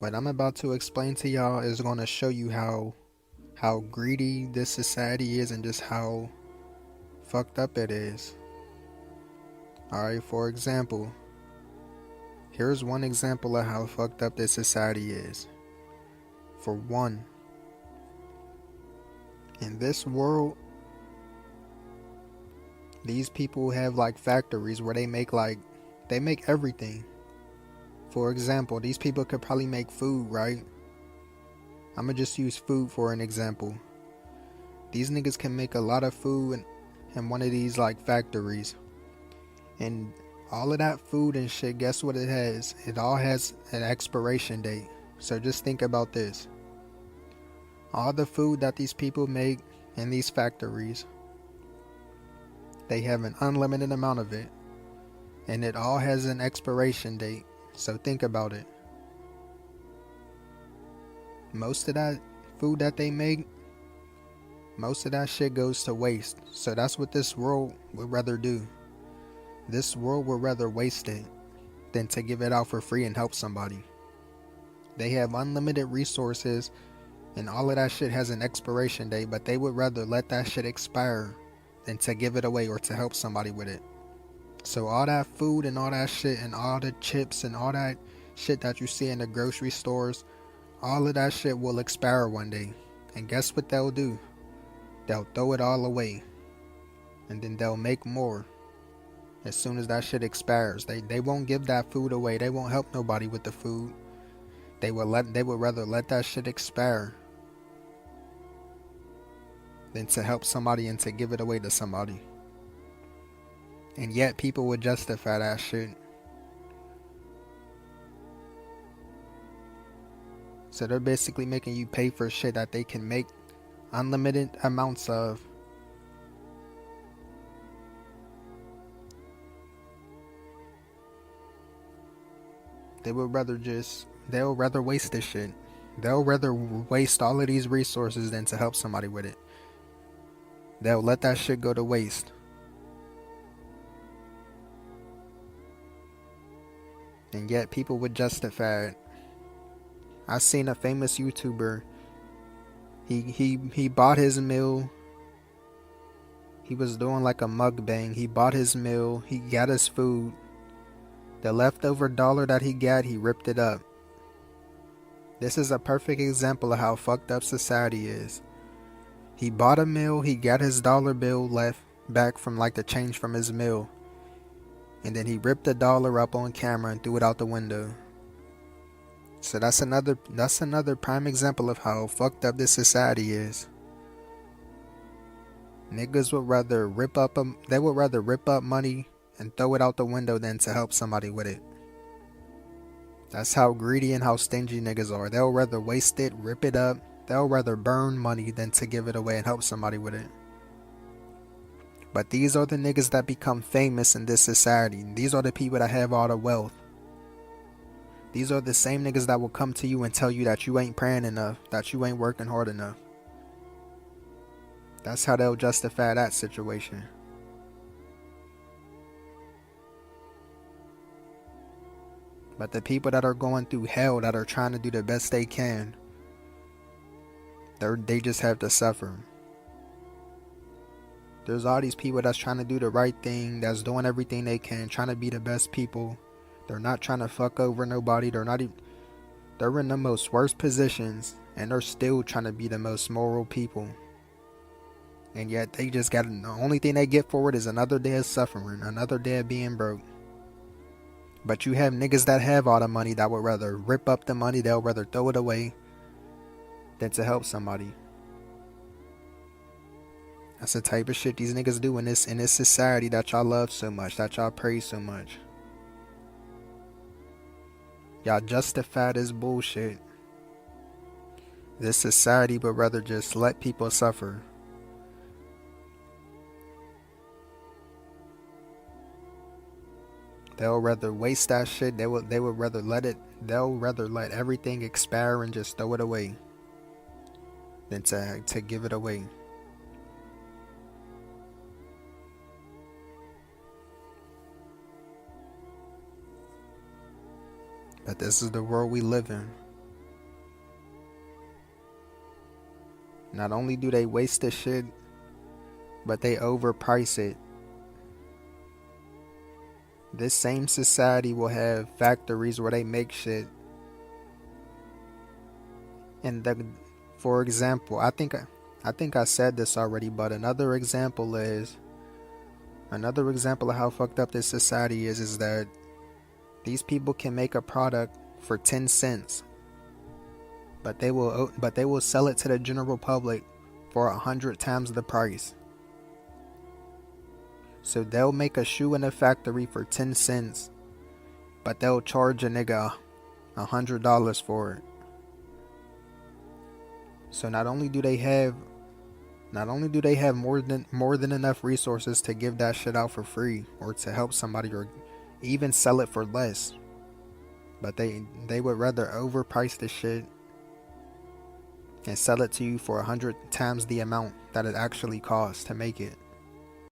What I'm about to explain to y'all is going to show you how greedy this society is and just how fucked up it is. Alright, for example, here's one example of how fucked up this society is. For one, in this world, these people have like factories where they make everything. For example, these people could probably make food, right? I'm gonna just use food for an example. These niggas can make a lot of food in one of these like factories. And all of that food and shit, guess what it has? It all has an expiration date. So just think about this. All the food that these people make in these factories, they have an unlimited amount of it. And it all has an expiration date. So think about it. Most of that food that they make, most of that shit goes to waste. So that's what this world would rather do. This world would rather waste it than to give it out for free and help somebody. They have unlimited resources and all of that shit has an expiration date, but they would rather let that shit expire than to give it away or to help somebody with it. So all that food and all that shit and all the chips and all that shit that you see in the grocery stores, all of that shit will expire one day. And guess what they'll do? They'll throw it all away. And then they'll make more as soon as that shit expires. They won't give that food away. They won't help nobody with the food. They would rather let that shit expire than to help somebody and to give it away to somebody. And yet people would justify that shit. So they're basically making you pay for shit that they can make unlimited amounts of. They'll rather waste this shit. They'll rather waste all of these resources than to help somebody with it. They'll let that shit go to waste. And yet people would justify it. I seen a famous YouTuber. He bought his meal. He was doing like a mukbang. He bought his meal. He got his food. The leftover dollar that he got, he ripped it up. This is a perfect example of how fucked up society is. He bought a meal. He got his dollar bill left back from like the change from his meal. And then he ripped the dollar up on camera and threw it out the window. So that's another prime example of how fucked up this society is. Niggas would rather they would rather rip up money and throw it out the window than to help somebody with it. That's how greedy and how stingy niggas are. They'll rather waste it, rip it up. They'll rather burn money than to give it away and help somebody with it. But these are the niggas that become famous in this society. These are the people that have all the wealth. These are the same niggas that will come to you and tell you that you ain't praying enough, that you ain't working hard enough. That's how they'll justify that situation. But the people that are going through hell, that are trying to do the best they can, they just have to suffer. There's all these people that's trying to do the right thing, that's doing everything they can, trying to be the best people. They're not trying to fuck over nobody. They're in the most worst positions, and they're still trying to be the most moral people. And yet the only thing they get for it is another day of suffering, another day of being broke. But you have niggas that have all the money that would rather rip up the money, they'll rather throw it away than to help somebody. That's the type of shit these niggas do in this society that y'all love so much, that y'all praise so much. Y'all justify this bullshit. This society would rather just let people suffer. They'll rather waste that shit. They would rather they'll rather let everything expire and just throw it away than to give it away. But this is the world we live in. Not only do they waste the shit, but they overprice it. This same society will have factories where they make shit. And for example, I think I said this already, but another example of how fucked up this society is that these people can make a product for 10 cents, but they will sell it to the general public for 100 times the price. So they'll make a shoe in a factory for 10 cents, but they'll charge a nigga $100 for it. So not only do they have more than enough resources to give that shit out for free or to help somebody or even sell it for less, but they would rather overprice the shit and sell it to you for 100 times the amount that it actually costs to make it.